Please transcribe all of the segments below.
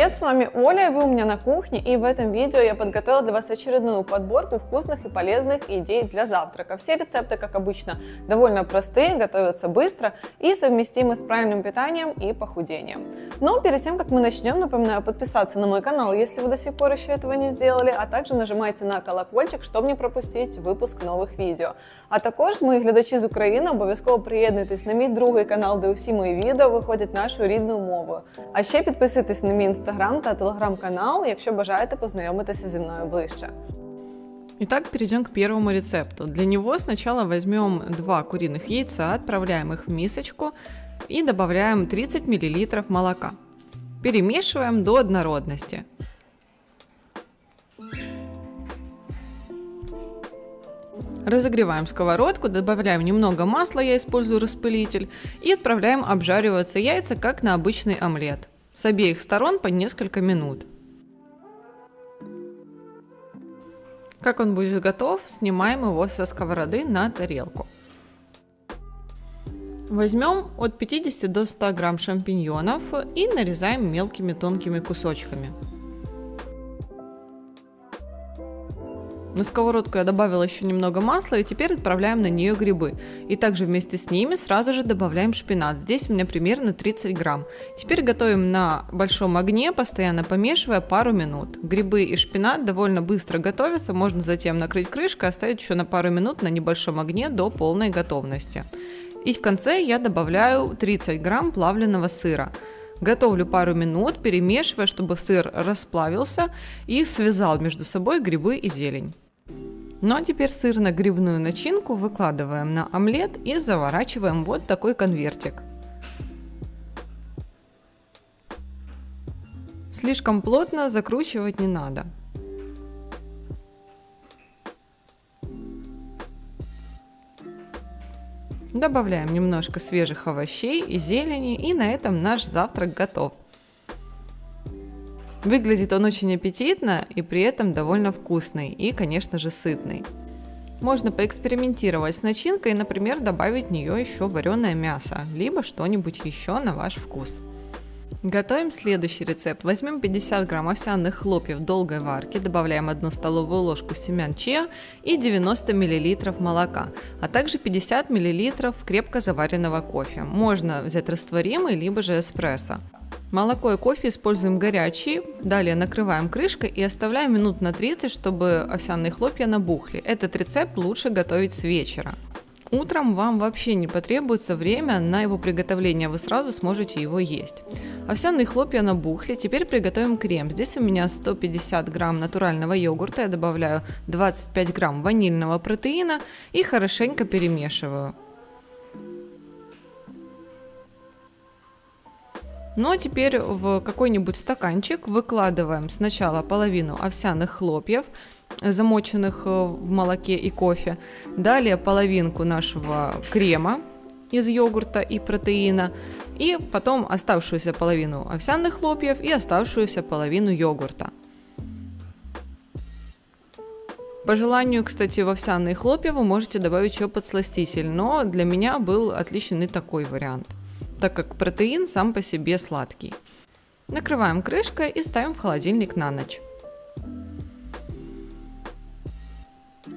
Привет, с вами Оля, и вы у меня на кухне, и в этом видео я подготовила для вас очередную подборку вкусных и полезных идей для завтрака. Все рецепты, как обычно, довольно простые, готовятся быстро и совместимы с правильным питанием и похудением. Но перед тем, как мы начнем, напоминаю подписаться на мой канал, если вы до сих пор еще этого не сделали, а также нажимайте на колокольчик, щоб не пропустити випуск нових відео. А також мої глядачі з України обов'язково приєднуйтесь на мій другий канал, де усі мої відео виходять нашою рідною мовою. А ще підписуйтесь на мій інстаграм та телеграм-канал, якщо бажаєте познайомитися зі мною ближче. Итак, перейдем к первому рецепту. Для него сначала возьмем 2 куриных яйца, отправляем их в мисочку и добавляем 30 мл молока. Перемешиваем до однородности. Разогреваем сковородку, добавляем немного масла, я использую распылитель, и отправляем обжариваться яйца, как на обычный омлет. С обеих сторон по несколько минут. Как он будет готов, снимаем его со сковороды на тарелку. Возьмем от 50 до 100 грамм шампиньонов и нарезаем мелкими тонкими кусочками. На сковородку я добавила еще немного масла, и теперь отправляем на нее грибы. И также вместе с ними сразу же добавляем шпинат. Здесь у меня примерно 30 грамм. Теперь готовим на большом огне, постоянно помешивая пару минут. Грибы и шпинат довольно быстро готовятся, можно затем накрыть крышкой, оставить еще на пару минут на небольшом огне до полной готовности. И в конце я добавляю 30 грамм плавленного сыра. Готовлю пару минут, перемешивая, чтобы сыр расплавился и связал между собой грибы и зелень. Ну а теперь сырно-грибную начинку выкладываем на омлет и заворачиваем вот такой конвертик. Слишком плотно закручивать не надо. Добавляем немножко свежих овощей и зелени, и на этом наш завтрак готов. Выглядит он очень аппетитно и при этом довольно вкусный и, конечно же, сытный. Можно поэкспериментировать с начинкой, например, добавить в нее еще вареное мясо, либо что-нибудь еще на ваш вкус. Готовим следующий рецепт. Возьмем 50 грамм овсяных хлопьев долгой варки, добавляем 1 столовую ложку семян чиа и 90 мл молока, а также 50 мл крепко заваренного кофе. Можно взять растворимый, либо же эспрессо. Молоко и кофе используем горячие, далее накрываем крышкой и оставляем минут на 30, чтобы овсяные хлопья набухли. Этот рецепт лучше готовить с вечера. Утром вам вообще не потребуется время на его приготовление, вы сразу сможете его есть. Овсяные хлопья набухли, теперь приготовим крем. Здесь у меня 150 грамм натурального йогурта, я добавляю 25 грамм ванильного протеина и хорошенько перемешиваю. Ну а теперь в какой-нибудь стаканчик выкладываем сначала половину овсяных хлопьев, замоченных в молоке и кофе, далее половинку нашего крема из йогурта и протеина, и потом оставшуюся половину овсяных хлопьев и оставшуюся половину йогурта. По желанию, кстати, в овсяные хлопья вы можете добавить еще подсластитель, но для меня был отличен и такой вариант, так как протеин сам по себе сладкий. Накрываем крышкой и ставим в холодильник на ночь.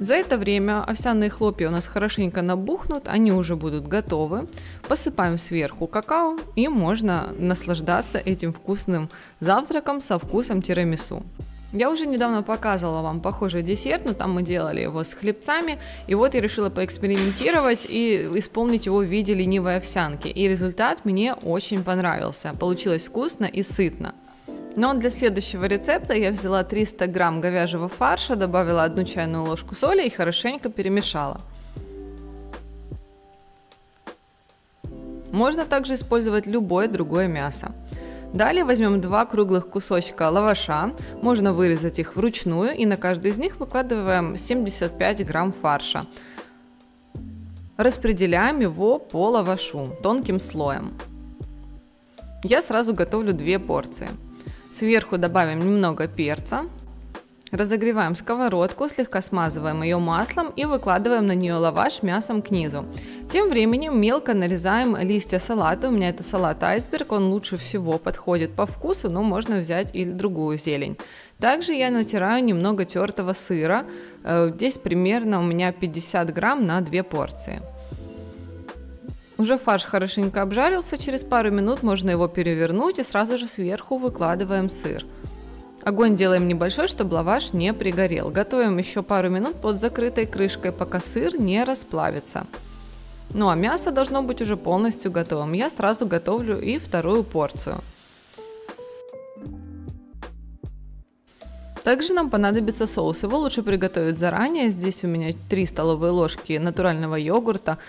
За это время овсяные хлопья у нас хорошенько набухнут, они уже будут готовы. Посыпаем сверху какао и можно наслаждаться этим вкусным завтраком со вкусом тирамису. Я уже недавно показывала вам похожий десерт, но там мы делали его с хлебцами. И вот я решила поэкспериментировать и исполнить его в виде ленивой овсянки. И результат мне очень понравился. Получилось вкусно и сытно. Но для следующего рецепта я взяла 300 грамм говяжьего фарша, добавила 1 чайную ложку соли и хорошенько перемешала. Можно также использовать любое другое мясо. Далее возьмем 2 круглых кусочка лаваша, можно вырезать их вручную, и на каждый из них выкладываем 75 грамм фарша. Распределяем его по лавашу тонким слоем. Я сразу готовлю 2 порции. Сверху добавим немного перца, Разогреваем сковородку, слегка смазываем ее маслом и выкладываем на нее лаваш мясом к низу. Тем временем мелко нарезаем листья салата. У меня это салат айсберг, он лучше всего подходит по вкусу, но можно взять и другую зелень. Также я натираю немного тертого сыра, здесь примерно у меня 50 грамм на 2 порции. Уже фарш хорошенько обжарился, через пару минут можно его перевернуть и сразу же сверху выкладываем сыр. Огонь делаем небольшой, чтобы лаваш не пригорел. Готовим еще пару минут под закрытой крышкой, пока сыр не расплавится. Ну а мясо должно быть уже полностью готовым. Я сразу готовлю и вторую порцию. Также нам понадобится соус. Его лучше приготовить заранее. Здесь у меня 3 столовые ложки натурального йогурта,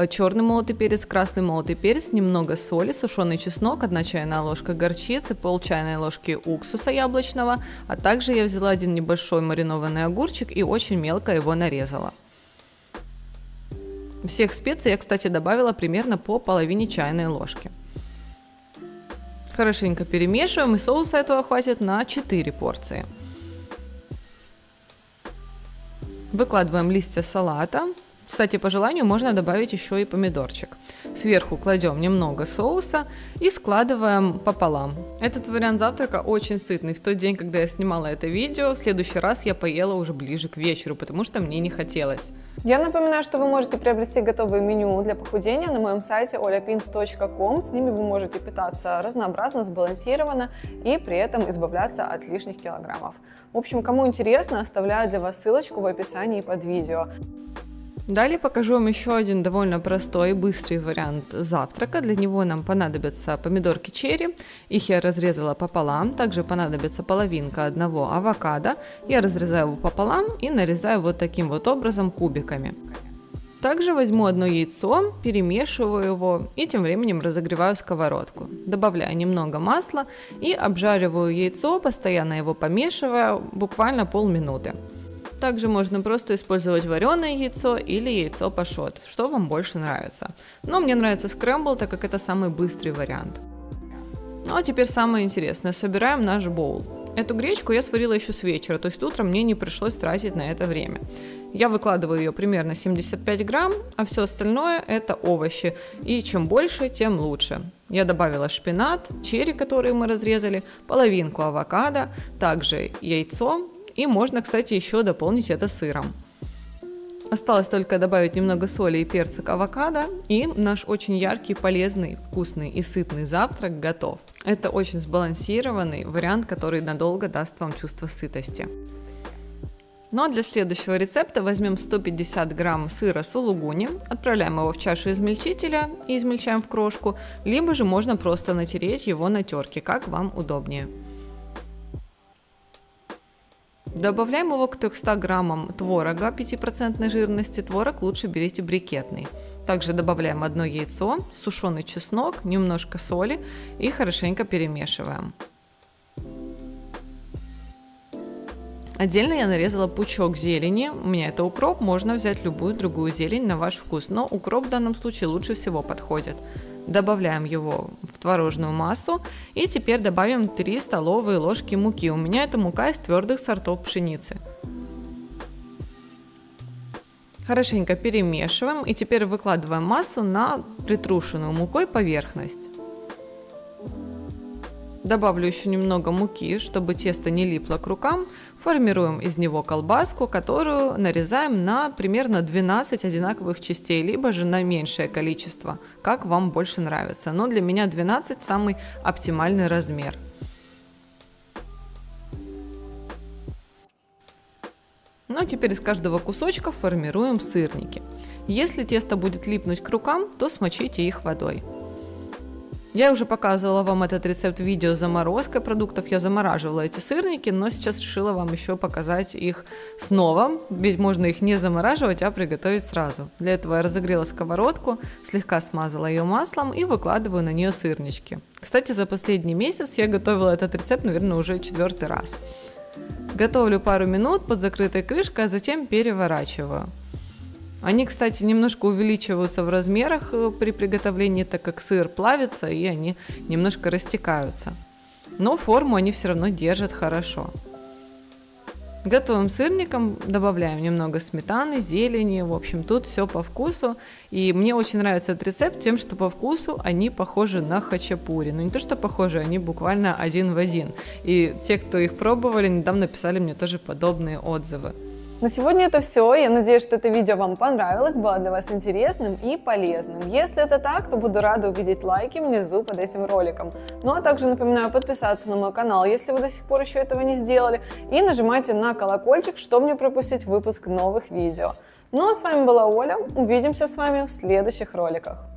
черный молотый перец, красный молотый перец, немного соли, сушеный чеснок, 1 чайная ложка горчицы, пол чайной ложки уксуса яблочного, а также я взяла 1 небольшой маринованный огурчик и очень мелко его нарезала. Всех специй я, кстати, добавила примерно по половине чайной ложки. Хорошенько перемешиваем, и соуса этого хватит на 4 порции. Выкладываем листья салата. Кстати, по желанию можно добавить еще и помидорчик. Сверху кладем немного соуса и складываем пополам. Этот вариант завтрака очень сытный. В тот день, когда я снимала это видео, в следующий раз я поела уже ближе к вечеру, потому что мне не хотелось. Я напоминаю, что вы можете приобрести готовые меню для похудения на моем сайте olyapins.com. С ними вы можете питаться разнообразно, сбалансированно и при этом избавляться от лишних килограммов. В общем, кому интересно, оставляю для вас ссылочку в описании под видео. Далее покажу вам еще один довольно простой и быстрый вариант завтрака. Для него нам понадобятся помидорки черри, их я разрезала пополам. Также понадобится половинка одного авокадо. Я разрезаю его пополам и нарезаю вот таким вот образом кубиками. Также возьму одно яйцо, перемешиваю его и тем временем разогреваю сковородку. Добавляю немного масла и обжариваю яйцо, постоянно его помешивая, буквально полминуты. Также можно просто использовать вареное яйцо или яйцо пашот, что вам больше нравится. Но мне нравится скрэмбл, так как это самый быстрый вариант. Ну а теперь самое интересное. Собираем наш боул. Эту гречку я сварила еще с вечера, то есть утром мне не пришлось тратить на это время. Я выкладываю ее примерно 75 грамм, а все остальное это овощи. И чем больше, тем лучше. Я добавила шпинат, черри, которые мы разрезали, половинку авокадо, также яйцо. И можно, кстати, еще дополнить это сыром. Осталось только добавить немного соли и перца к авокадо, и наш очень яркий, полезный, вкусный и сытный завтрак готов. Это очень сбалансированный вариант, который надолго даст вам чувство сытости. Ну а для следующего рецепта возьмем 150 грамм сыра сулугуни, отправляем его в чашу измельчителя и измельчаем в крошку, либо же можно просто натереть его на терке, как вам удобнее. Добавляем его к 300 граммам творога 5% жирности, творог лучше берите брикетный. Также добавляем одно яйцо, сушеный чеснок, немножко соли и хорошенько перемешиваем. Отдельно я нарезала пучок зелени, у меня это укроп, можно взять любую другую зелень на ваш вкус, но укроп в данном случае лучше всего подходит. Добавляем его в творожную массу и теперь добавим 3 столовые ложки муки. У меня это мука из твердых сортов пшеницы. Хорошенько перемешиваем и теперь выкладываем массу на притрушенную мукой поверхность. Добавлю еще немного муки, чтобы тесто не липло к рукам. Формируем из него колбаску, которую нарезаем на примерно 12 одинаковых частей, либо же на меньшее количество, как вам больше нравится. Но для меня 12 самый оптимальный размер. Ну а теперь из каждого кусочка формируем сырники. Если тесто будет липнуть к рукам, то смочите их водой. Я уже показывала вам этот рецепт в видео с заморозкой продуктов, я замораживала эти сырники, но сейчас решила вам еще показать их снова, ведь можно их не замораживать, а приготовить сразу. Для этого я разогрела сковородку, слегка смазала ее маслом и выкладываю на нее сырнички. Кстати, за последний месяц я готовила этот рецепт, наверное, уже 4-й раз. Готовлю пару минут под закрытой крышкой, а затем переворачиваю. Они, кстати, немножко увеличиваются в размерах при приготовлении, так как сыр плавится и они немножко растекаются. Но форму они все равно держат хорошо. Готовым сырником добавляем немного сметаны, зелени, в общем, тут все по вкусу. И мне очень нравится этот рецепт тем, что по вкусу они похожи на хачапури. Ну не то, что похожи, они буквально один в один. И те, кто их пробовали, недавно писали мне тоже подобные отзывы. На сегодня это все. Я надеюсь, что это видео вам понравилось, было для вас интересным и полезным. Если это так, то буду рада увидеть лайки внизу под этим роликом. Ну а также напоминаю подписаться на мой канал, если вы до сих пор еще этого не сделали, и нажимайте на колокольчик, чтобы не пропустить выпуск новых видео. Ну а с вами была Оля. Увидимся с вами в следующих роликах.